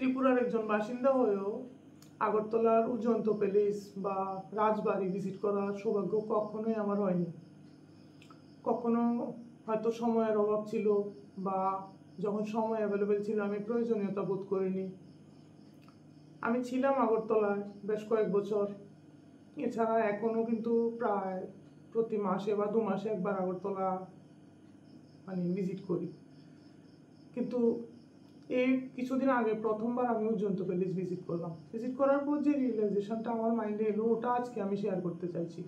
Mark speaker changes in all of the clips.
Speaker 1: ত্রিপুরার একজন বাসিন্দা হয়েও আগরতলার উজ্জন্ত প্যালেস বা রাজবাড়ি ভিজিট করার সৌভাগ্য কখনোই আমার হয়নি। কখনো হয়তো সময়ের অভাব ছিল বা যখন সময় অ্যাভেলেবেল ছিল আমি প্রয়োজনীয়তা বোধ করিনি। আমি ছিলাম আগরতলায় বেশ কয়েক বছর, এছাড়া এখনও কিন্তু প্রায় প্রতি মাসে বা 2 মাসে একবার আগরতলা ভিজিট করি। কিন্তু এই কিছুদিন আগে প্রথমবার আমি উজ্জন্ত প্যালেস ভিজিট করলাম। ভিজিট করার পর যে রিয়েলাইজেশনটা আমার মাইন্ডে এলো, ওটা আজকে আমি শেয়ার করতে চাইছি।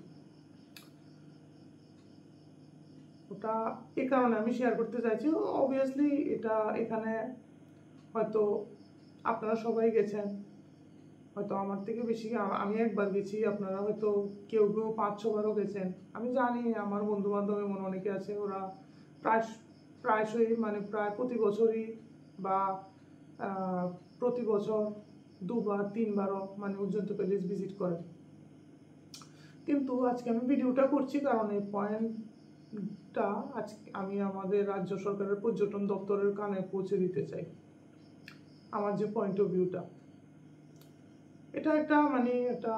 Speaker 1: ওটা এই কারণে আমি শেয়ার করতে চাইছি, অবভিয়াসলি এটা এখানে হয়তো আপনারা সবাই গেছেন, হয়তো আমার থেকে বেশি আমি একবার গেছি, আপনারা হয়তো কেউ 5-6 বারও গেছেন। আমি জানি আমার বন্ধু বান্ধব এমন অনেকে আছে, ওরা প্রায়শই প্রায় প্রতি বছরই বা প্রতি বছর 2-3 বারও উজ্জন্ত প্যালেস ভিজিট করে। কিন্তু আজকে আমি ভিডিওটা করছি কারণ এই পয়েন্টটা আজকে আমি আমাদের রাজ্য সরকারের পর্যটন দপ্তরের কানে পৌঁছে দিতে চাই। আমার যে পয়েন্ট অফ ভিউটা, এটা একটা একটা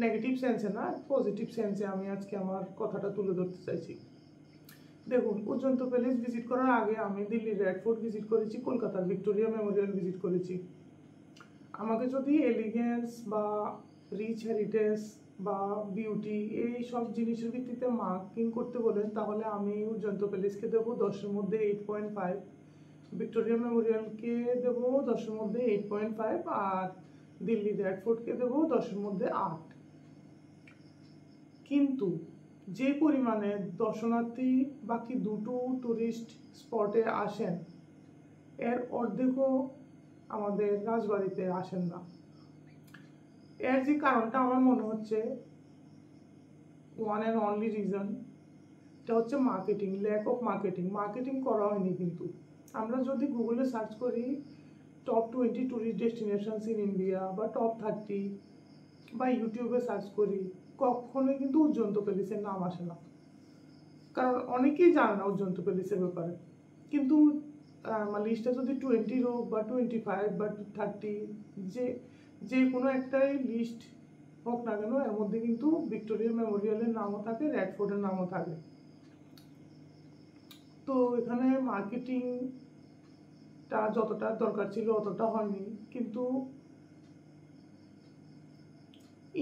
Speaker 1: নেগেটিভ সেন্সে না, পজিটিভ সেন্সে আমি আজকে আমার কথাটা তুলে ধরতে চাইছি। দেখুন, উজ্জন্ত প্যালেস ভিজিট করার আগে আমি দিল্লির রেড ফোর্ট ভিজিট করেছি, কলকাতার ভিক্টোরিয়া মেমোরিয়াল ভিজিট করেছি। আমাকে যদি এলিগেন্স বা রিচ হেরিটেজ বা বিউটি এই সব জিনিসের ভিত্তিতে মার্কিং করতে বলেন, তাহলে আমি উজ্জন্ত প্যালেসকে দেবো 10-এর মধ্যে 8.5, ভিক্টোরিয়া মেমোরিয়ালকে দেবো 10-এর মধ্যে 8.5, আর দিল্লি রেড ফোর্টকে দেবো 10-এর মধ্যে 8। কিন্তু যে পরিমাণে দর্শনার্থী বাকি দুটো টুরিস্ট স্পটে আসেন, এর অর্ধেকও আমাদের রাজবাড়িতে আসেন না। এর যে কারণটা আমার মনে হচ্ছে, ওয়ান অ্যান্ড অনলি রিজন, এটা হচ্ছে মার্কেটিং, ল্যাক অফ মার্কেটিং করা হয়নি। কিন্তু আমরা যদি গুগলে সার্চ করি top 20 tourist destinations in India বা টপ 30 বা ইউটিউবে সার্চ করি, কখনোই কিন্তু উজ্জন্ত প্যালেসের নাম আসে না। কারণ অনেকেই জানে না উজ্জন্ত প্যালেসের ব্যাপারে। কিন্তু লিস্টটা যদি 20 হোক বা 25 বা 30, যে কোনো একটাই লিস্ট হোক না কেন, এর মধ্যে কিন্তু ভিক্টোরিয়া মেমোরিয়ালের নামও থাকে, রেড ফোর্টের নামও থাকে। তো এখানে মার্কেটিংটা যতটা দরকার ছিল অতটা হয়নি। কিন্তু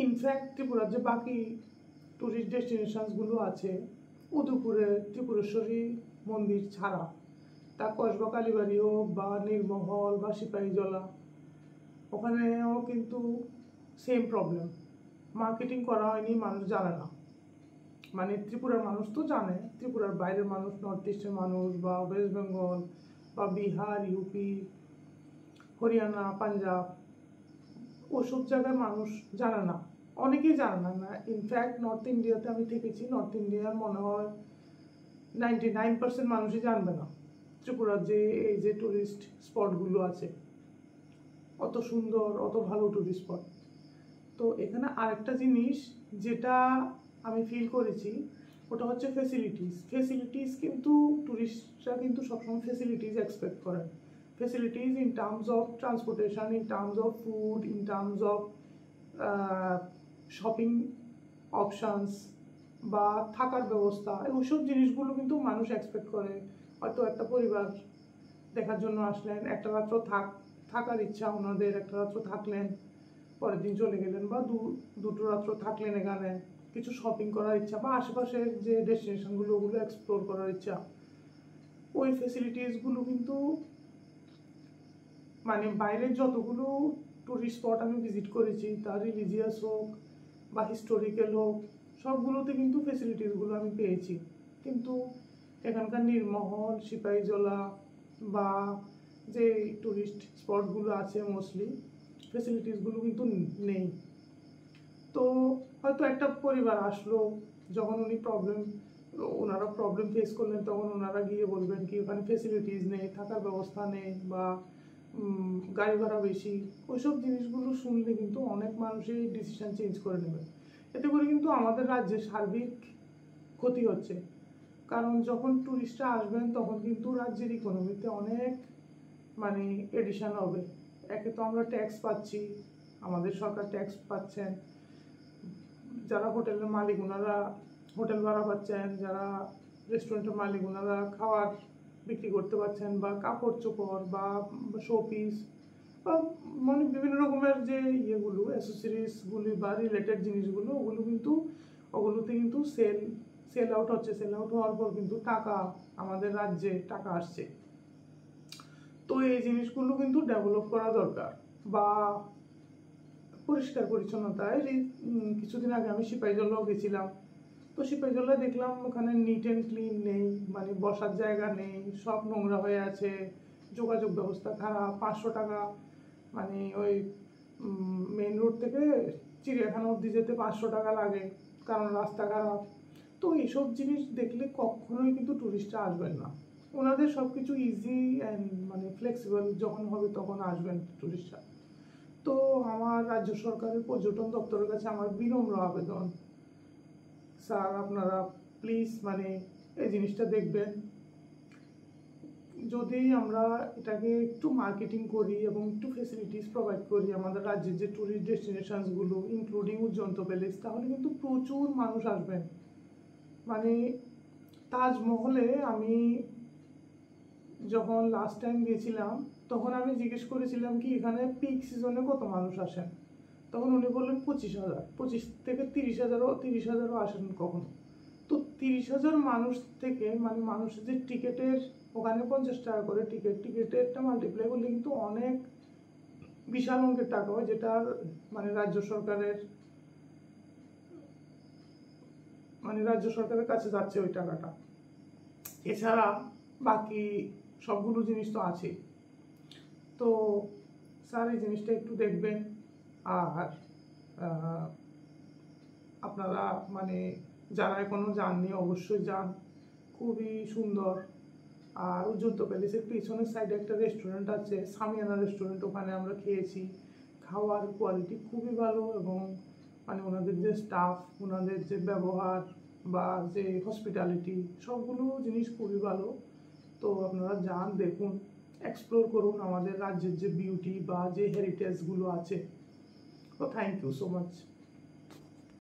Speaker 1: ইনফ্যাক্ট ত্রিপুরার যে বাকি টুরিস্ট ডেস্টিনেশনসগুলো আছে, উদয়পুরে ত্রিপুরেশ্বরী মন্দির ছাড়া, তা কসবা কালীবাড়ি হোক বা নীরমহল বা সিপাহীজলা, ওখানেও কিন্তু সেম প্রবলেম, মার্কেটিং করা হয়নি, মানুষ জানে না। ত্রিপুরার মানুষ তো জানে, ত্রিপুরার বাইরের মানুষ, নর্থ ইস্টের মানুষ বা ওয়েস্ট বেঙ্গল বা বিহার, ইউপি, হরিয়ানা, পাঞ্জাব, ওসব জায়গার মানুষ জানে না, অনেকেই জানে না। ইনফ্যাক্ট নর্থ ইন্ডিয়াতে আমি থেকেছি, নর্থ ইন্ডিয়ার মনে হয় 99% মানুষই জানবে না ত্রিপুরার যে এই যে টুরিস্ট স্পটগুলো আছে, অত সুন্দর, অত ভালো টুরিস্ট স্পট। তো এখানে আরেকটা জিনিস যেটা আমি ফিল করেছি, ওটা হচ্ছে ফেসিলিটিস। কিন্তু টুরিস্টরা কিন্তু সবসময় ফেসিলিটিস এক্সপেক্ট করেন। Facilities in terms of transportation, in terms of food, in terms of shopping options বা থাকার ব্যবস্থা, ওইসব জিনিসগুলো কিন্তু মানুষ এক্সপেক্ট করে। হয়তো একটা পরিবার দেখার জন্য আসলেন, একটা রাত্র থাকার ইচ্ছা ওনাদের, একটা রাত্র থাকলেন, পরের দিন চলে গেলেন, বা দুটো রাত্র থাকলেন এখানে, কিছু শপিং করার ইচ্ছা বা আশেপাশের যে ডেস্টিনেশনগুলো ওগুলো এক্সপ্লোর করার ইচ্ছা, ওই ফেসিলিটিসগুলো কিন্তু বাইরের যতগুলো টুরিস্ট স্পট আমি ভিজিট করেছি, তা রিলিজিয়াস হোক বা হিস্টোরিক্যাল হোক, সবগুলোতে কিন্তু ফেসিলিটিসগুলো আমি পেয়েছি। কিন্তু এখানকার নীরমহল, সিপাহীজলা বা যে টুরিস্ট স্পটগুলো আছে মোস্টলি, ফেসিলিটিসগুলো কিন্তু নেই। তো হয়তো একটা পরিবার আসলো, যখন ওনারা প্রবলেম ফেস করলেন, তখন ওনারা গিয়ে বলবেন কি ওখানে ফেসিলিটিস নেই, থাকার ব্যবস্থা নেই বা গাড়ি ভাড়া বেশি। ওইসব জিনিসগুলো শুনলে কিন্তু অনেক মানুষই ডিসিশন চেঞ্জ করে নেবে। এতে করে কিন্তু আমাদের রাজ্যের সার্বিক ক্ষতি হচ্ছে। কারণ যখন টুরিস্টরা আসবেন তখন কিন্তু রাজ্যের ইকোনমিতে অনেক মানে এডিশন হবে। একে তো আমরা ট্যাক্স পাচ্ছি, আমাদের সরকার ট্যাক্স পাচ্ছেন, যারা হোটেলের মালিক ওনারা হোটেল ভাড়া পাচ্ছেন, যারা রেস্টুরেন্টের মালিক ওনারা খাবার বিক্রি করতে পারছেন, বা কাপড় চোপড় বা শোপিস বা মানে বিভিন্ন রকমের যে ইয়েগুলো অ্যাসেসরিজগুলি বা রিলেটেড জিনিসগুলো ওগুলোতে কিন্তু সেল আউট হচ্ছে। সেল আউট হওয়ার পর কিন্তু টাকা আমাদের রাজ্যে টাকা আসছে। তো এই জিনিসগুলো কিন্তু ডেভেলপ করা দরকার। বা পরিষ্কার পরিচ্ছন্নতায় কিছুদিন আগে আমি সিপাহীজলাও গেছিলাম। তো সিপাহীজলা দেখলাম ওখানে নিট অ্যান্ড ক্লিন নেই, মানে বসার জায়গা নেই, সব নোংরা হয়ে আছে, যোগাযোগ ব্যবস্থা খারাপ। 500 টাকা মানে ওই মেইন রোড থেকে চিড়িয়াখানা অবধি যেতে 500 টাকা লাগে, কারণ রাস্তা খারাপ। তো এইসব জিনিস দেখলে কখনোই কিন্তু টুরিস্টরা আসবেন না। ওনাদের সব কিছু ইজি অ্যান্ড মানে ফ্লেক্সিবল যখন হবে তখন আসবেন টুরিস্টরা। তো আমার রাজ্য সরকারের পর্যটন দপ্তরের কাছে আমার বিনম্র আবেদন, স্যার আপনারা প্লিজ মানে এই জিনিসটা দেখবেন। যদি আমরা এটাকে একটু মার্কেটিং করি এবং একটু ফেসিলিটিস প্রোভাইড করি আমাদের রাজ্যের যে ট্যুরিস্ট ডেস্টিনেশনসগুলো ইনক্লুডিং উজ্জন্ত প্যালেস, তাহলে কিন্তু প্রচুর মানুষ আসবেন। মানে তাজমহলে আমি যখন লাস্ট টাইম গেছিলাম তখন আমি জিজ্ঞেস করেছিলাম কি এখানে পিক সিজনে কত মানুষ আসেন, তখন উনি বললেন 25,000, 25 থেকে 30,000ও আসেন কখনো। তো 30,000 মানুষ থেকে মানে মানুষের যে টিকিটের ওখানে 50 টাকা করে টিকিটেরটা মাল্টিপ্লাই করলে কিন্তু অনেক বিশাল অঙ্কের টাকা হয়, যেটার মানে রাজ্য সরকারের কাছে যাচ্ছে ওই টাকাটা। এছাড়া বাকি সবগুলো জিনিস তো আছে। তো স্যার এই জিনিসটা একটু দেখবেন। আর আপনারা মানে যারা এখনো যাননি অবশ্যই যান, খুবই সুন্দর। আর উজ্জন্ত প্যালেসের পিছনের সাইডে একটা রেস্টুরেন্ট আছে, সামিয়ানা রেস্টুরেন্ট, ওখানে আমরা খেয়েছি। খাওয়ার কোয়ালিটি খুবই ভালো এবং মানে ওনাদের যে স্টাফ, ওনাদের যে ব্যবহার বা যে হসপিটালিটি, সবগুলো জিনিস খুবই ভালো। তো আপনারা যান, দেখুন, এক্সপ্লোর করুন আমাদের রাজ্যের যে বিউটি বা যে হেরিটেজগুলো আছে। তো থ্যাংক ইউ সো মাচ।